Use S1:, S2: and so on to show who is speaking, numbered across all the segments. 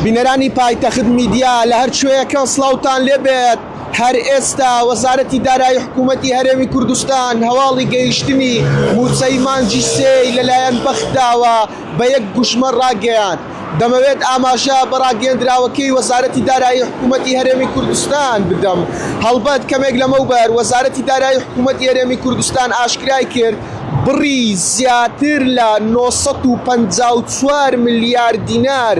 S1: بینەرانی پایتەخت میدیا لە هەر شوەیەکە سڵاوتان لێبێت. هەر ئێستا وەزارەتی دارایی حکوومەتی هەرێمی کوردستان هەواڵی گەیشتنی موچەی مانجی سێی لەلایەن بەختداوە بە یەک گوشمە ڕاگەیاند. دەمەوێت ئاماژە بە ڕاگەیەندراوەکەی وەزارەتی دارایی حکوومەتی هەرێمی کوردستان بدەم. هەڵبەت کەمێک لەمەوبەر وەزارەتی دارایی حکوومەتی هەرێمی کوردستان ئاشکرای کرد بڕی زیاتر لە 954 ملیار دینار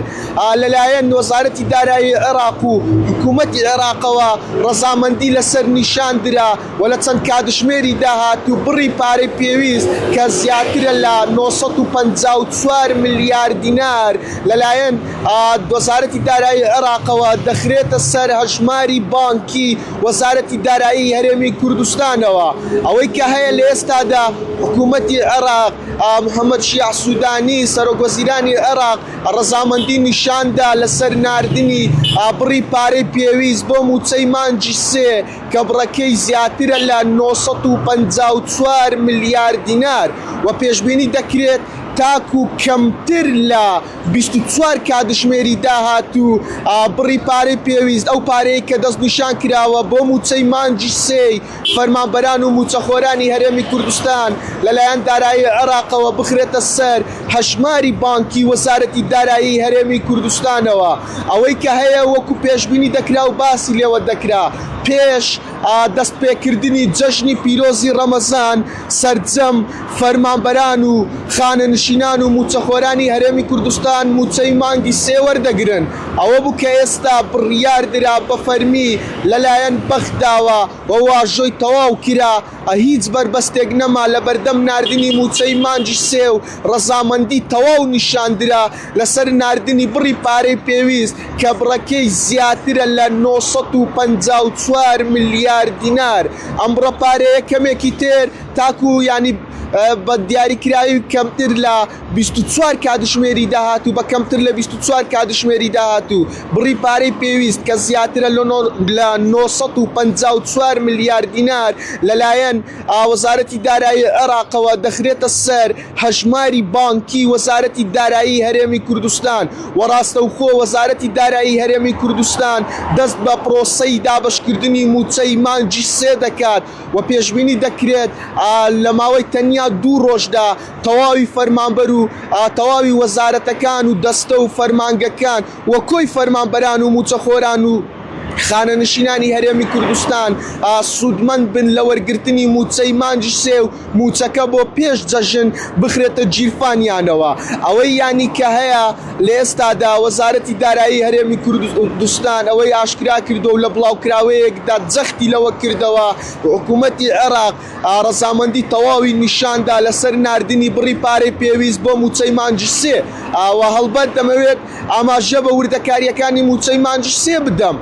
S1: لەلایەن وەزارەتی دارایی عێراق و حکوومەتی عێراقەوە ڕەزامەندی لەسەر نیشاندرا و لە چەند کاتژمێری داهات و بڕی پارەی پێویست کە زیاترە لە 954 ملیار دینار لەلایەن وەزارەتی دارایی عێراقەوە دەخرێتە سەر هەژماری بانکی وەزارەتی دارایی هەرێمی کوردستانەوە. ئەوەی کە هەیە لە ئێستادا حکوومەتی عێراق محەممەد شیع سوودانی سەرۆکوەزیرانی عێراق ڕەزامەندی نیشاندا لەسەر ناردنی بڕی پارەی پێویست بۆ موچەی مانجی سێ کە بڕەکەی زیاترە لە 954 ملیار دینار و پێشبینی دەکرێت تاکو کەمتر لە 24 کاتژمێری داهاتوو بڕی پارەی پێویست ئەو پارەیە کە دەست نیشان کراوە بۆ موچەی مانجی سێی فەرمانبەران و موچەخۆرانی هەرێمی کوردستان لەلایەن دارایی عێراقەوە بخرێتە سەر هەژماری بانکی وەزارەتی دارایی هەرێمی کوردستانەوە. ئەوەی کە هەیە وەکو پێشبینی دەکرا و باسی لێوە دەکرا پێش دەستپێکردنی جەژنی پیرۆزی ڕەمەزان سەرجەم فەرمانبەران و خانەنشینان و موچەخۆرانی هەرێمی کوردستان موچەی مانگی سێ وەردەگرن. ئەوە بوو کە ئێستا بڕیاردرا بە فەرمی لەلایەن بەختداوە و واژۆی تەواو کرا هیچ بربەستێک نەما لە بەردەم ناردنی موچەی مانجی سێ و ڕەزامەندی تەواو نیشاندرا لەسەر ناردنی بڕی پارەی پێویست کە بڕەکەی زیاترە لە 954 ملیار دینار. ئەم بڕە پارەیە کەمێکی تر تاکو ینی بە دیاریکراوی کەمتر لە 24 کاتژمێری داهاتوو بە کەمتر لە 24 کاتژمێری داهاتوو بڕی پارەی پێویست کە زیاترە لە 954 ملیار دینار لەلایەن وەزارەتی دارایی عێراقەوە دەخرێتە سەر هەژماری بانکی وەزارەتی دارایی هەرێمی کوردستان و ڕاستەوخۆ وەزارەتی دارایی هەرێمی کوردستان دەست بە پرۆسەی دابەشکردنی موچەی مانجی سێ دەکات و پێشبینی دەکرێت لە ماوەی تەنیا 2 ڕۆژدا تەواوی فەرمانبەر و تەواوی وەزارەتەکان و دەستە و فەرمانگەکان و کۆی فەرمانبەران و موچەخۆران و خانەنشینانی هەرێمی کوردستان سوودمەند بن لە وەرگرتنی موچەی مانجی سێ و موچەکە بۆ پێش جەژن بخرێتە گیرفانیانەوە. ئەوەی ینی کە هەیە لە ئێستادا وەزارەتی دارایی هەرێمی کوردستان ئەوەی ئاشکرا کردو و لە بڵاوکراوەیەکدا جەختی لەوە کردەوە حکوومەتی عێراق ڕەزامەندی تەواوی نیشاندا لەسەر ناردنی بڕی پارەی پێویست بۆ موچەی مانجی سێ و هەڵبەت دەمەوێت ئاماژە بە وردەکاریەکانی موچەی مانجی سێ بدەم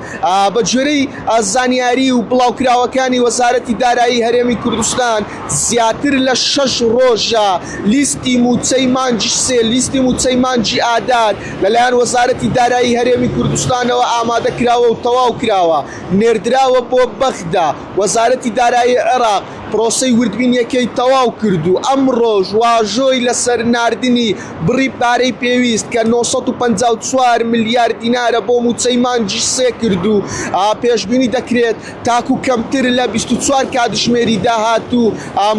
S1: بە جۆرەی زانیاری و بڵاوکراوەکانی وەزارەتی دارایی هەرێمی کوردستان زیاتر لە 6 ڕۆژە لیستی موچەی مانجی سێ لیستی موچەی مانجی ئادار لەلایەن وەزارەتی دارایی هەرێمی کوردستانەوە ئامادە کراوە و تەواو کراوە نێردراوە بۆ بەخدا. وەزارەتی دارایی عێراق پرۆسەی وردبینیەکەی تەواو کردو ئەمڕۆژ واژۆی لەسەر ناردنی بڕی پارەی پێویست کە 954 ملیار دینارە بۆ موچەی مانجی سێ کردو. پێشبینی دەکرێت تاکو کەمتر لە 24 کاتژمێری داهاتوو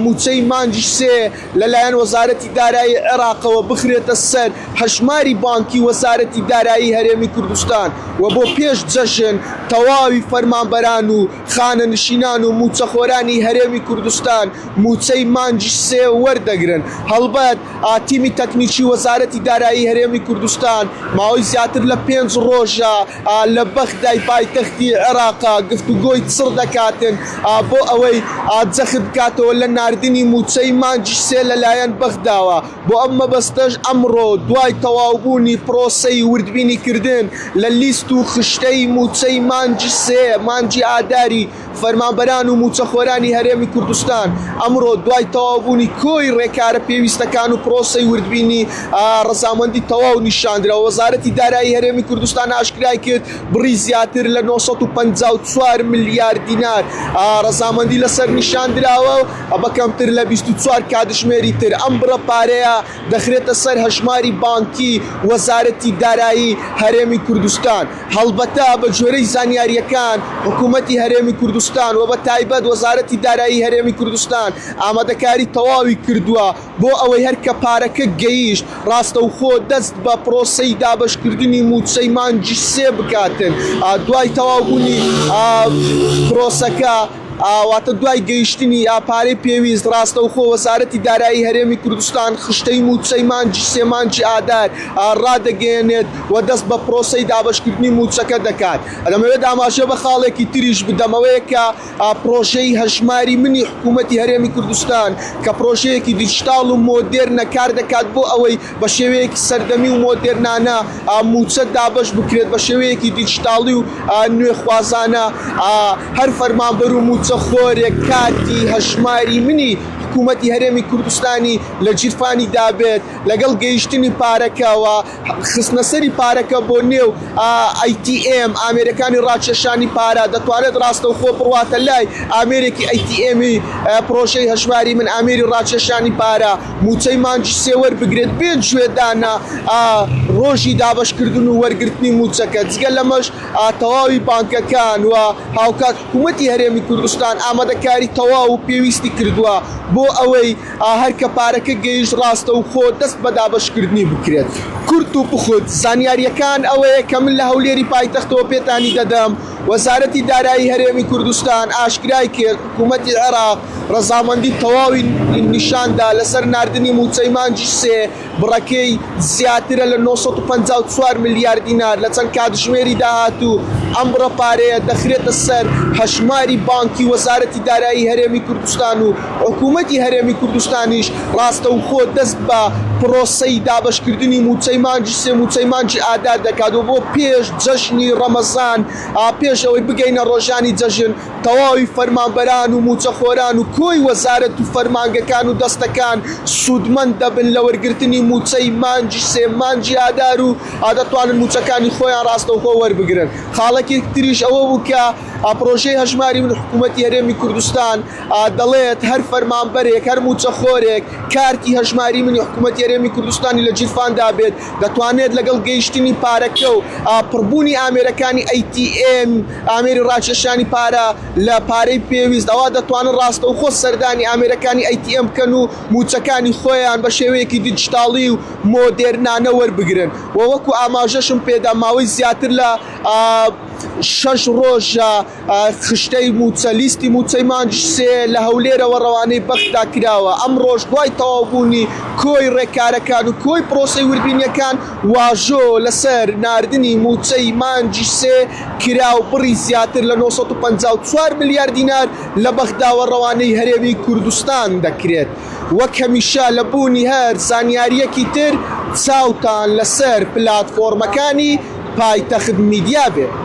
S1: موچەی مانجی سێ لەلایەن وەزارەتی دارایی عێراقەوە بخرێتە سەر هەژماری بانکی وەزارەتی دارایی هەرێمی کوردستان و بۆ پێش جەژن تەواوی فەرمانبەران و خانەنشینان و موچەخۆرانی هەرێمی کوردستان موچەی مانجی سێ وەردەگرن. هەڵبەت تیمی تەکنیکی وەزارەتی دارایی هەرێمی کوردستان ماوەی زیاتر لە 5 ڕۆژە لە بەختدای پایتەختی عێراقا گفتوگۆی چڕ دەکاتن بۆ ئەوەی جەخت بکاتەوە لە ناردنی موچەی مانجی سێ لەلایەن بەختداوە. بۆ ئەم مەبەستەش ئەمڕۆ دوای تەواوبوونی پرۆسەی وردبینی کردن لە لیست و خشتەی موچەی مانجی سێ مانجی ئاداری فەرمانبەران و موچەخۆرانی هەرێمی کوردستان کوردستان ئەمڕۆ دوای تەواوبوونی کۆی ڕێکارە پێویستەکان و پرۆسەی وردبینی ڕەزامەندی تەواو نیشاندرا. وەزارەتی دارایی هەرێمی کوردستان ئاشکرای کرد بڕی زیاتر لە 954 ملیار دینار ڕەزامەندی لەسەر نیشاندراوە و بەکەمتر لە 24 کاتژمێری تر. ئەم بڕە پارەیە دەخرێتە سەر هەژماری بانکی وەزارەتی دارایی هەرێمی کوردستان. هەڵبەتە بە جۆرەی زانیاریەکان حکوومەتی هەرێمی کوردستان و بە تایبەت وەزارەتی دارایی هەرێمی کوردستان ئامادەکاری تەواوی کردووە بۆ ئەوەی هەر کە پارەکە گەیشت ڕاستەوخۆ دەست بە پرۆسەی دابەشکردنی موچەی مانجی سێ بکاتن. دوای تەواوبوونی پرۆسەکە واتە دوای گەیشتنی ئاپارەی پێویست ڕاستەوخۆ وەزارەتی دارایی هەرێمی کوردستان خشتەی موچەی مانجی سێ مانجی ئادار ڕادەگەێنێت و دەست بە پرۆسەی دابەشکردنی موچەکە دەکات. دەمەوێت ئاماژە بە خاڵێکی تریش بدەمەوەیە کە پرۆژەی هەژماری منی حکوومەتی هەرێمی کوردستان کە پرۆژەیەکی دیجیتاڵ و مۆدێرنە کار دەکات بۆ ئەوەی بە شێوەیەکی سەردەمی و مۆدێرنانە موچە دابەش بکرێت بە شێوەیەکی دیجیتاڵی و نوێخوازانە. هەر فەرمانبەر و خۆرێک کاتی هەژماری منی حکوومەتی هەرێمی کوردستانی لە جیرفانی دابێت لەگەڵ گەیشتنی پارەکەوە خستنەسەری پارەکە بۆ نێو ATM ئامێرەکانی ڕاکێشانی پارە دەتوانێت ڕاستەوخۆ بڕواتە لای ئامێرێکی ATMی پرۆژەی هەژماری من ئامێری ڕاکێشانی پارە موچەی مانجی سێ وەربگرێت بێت گوێدانە ڕۆژی دابەشکردن و وەرگرتنی موچەکە. جگە لەمەش تەواوی بانکەکان و هاوکات حکوومەتی هەرێمی کوردستان ئامادەکاری تەواو و پێویستی کردووە بۆ ئەوەی هەر کە پارەکە گەیشت ڕاستەوخۆ دەست بە دابەشکردنی بکرێت. کورت و پخوت زانیاریەکان ئەوەیە کە من لە هەولێری پایتەختەوە پێتانی دەدەم. وەزارەتی دارایی هەرێمی کوردستان ئاشکرای کرد حکوومەتی عێراق ڕەزامەندی تەواوی نیشاندا لەسەر ناردنی موچەی مانجی سێ بڕەکەی زیاترە لە 954 ملیار دینار لە چەند کاتژمێری داهاتوو. ئەم بڕە پارەیە دەخرێتە سەر هەژماری بانکی وەزارەتی دارایی هەرێمی کوردستان و حکوومەتی هەرێمی کوردستانیش ڕاستەوخۆ دەست بە پرۆسەی دابەشکردنی موچەی مانجی سێ موچەی مانجی ئادار دەکات و بۆ پێش جەژنی ڕەمەزان پێش ئەوەی بگەینە ڕۆژانی جەژن تەواوی فەرمانبەران و موچەخۆران و کۆی وەزارەت و فەرمانگەکان و دەستەکان سوودمەند دەبن لە وەرگرتنی موچەی مانجی سێ مانجی ئادار و دەتوانن موچەکانی خۆیان ڕاستەوخۆ وەربگرن. خاڵێکی تریش ئەوە بوو کە پرۆژەی هەژماری من حکوومەتی هەرێمی کوردستان دەڵێت هەر فەرمانبەرێک هەر موچەخۆرێک کارتی هەژماری منی حکوومەتی هەرێمی کوردستانی لە جیرفاندا بێت دەتوانێت لەگەڵ گەیشتنی پارەکە و پڕبوونی ئامێرەکانی ATM ئامێری ڕاکێشانی پارە لە پارەی پێویست ئەوە دەتوانن ڕاستەوخۆ سەردانی ئامێرەکانی ATM بکەن و موچەکانی خۆیان بە شێوەیەکی دیجیتاڵی و مۆدێرنانە وەربگرن. وەکو ئاماژەشم پێدا ماوەی زیاتر لە 6 ڕۆژە خشتەی موچە لیستی موچەی مانجی سێ لە هەولێرەوە ڕەوانەی بەخدا کراوە. ئەم ڕۆژ دوای تەواوبوونی کۆی ڕێکارەکان و کۆی پرۆسەی وردبینیەکان واژۆ لەسەر ناردنی موچەی مانجی سێ کرا و بڕی زیاتر لە 954 ملیار دینار لە بەخداوە ڕەوانەی هەرێمی کوردستان دەکرێت. وەک هەمیشە لە بوونی هەر زانیاریەکی تر چاوتان لەسەر پلاتفۆرمەکانی پایتەخت میدیا بێت.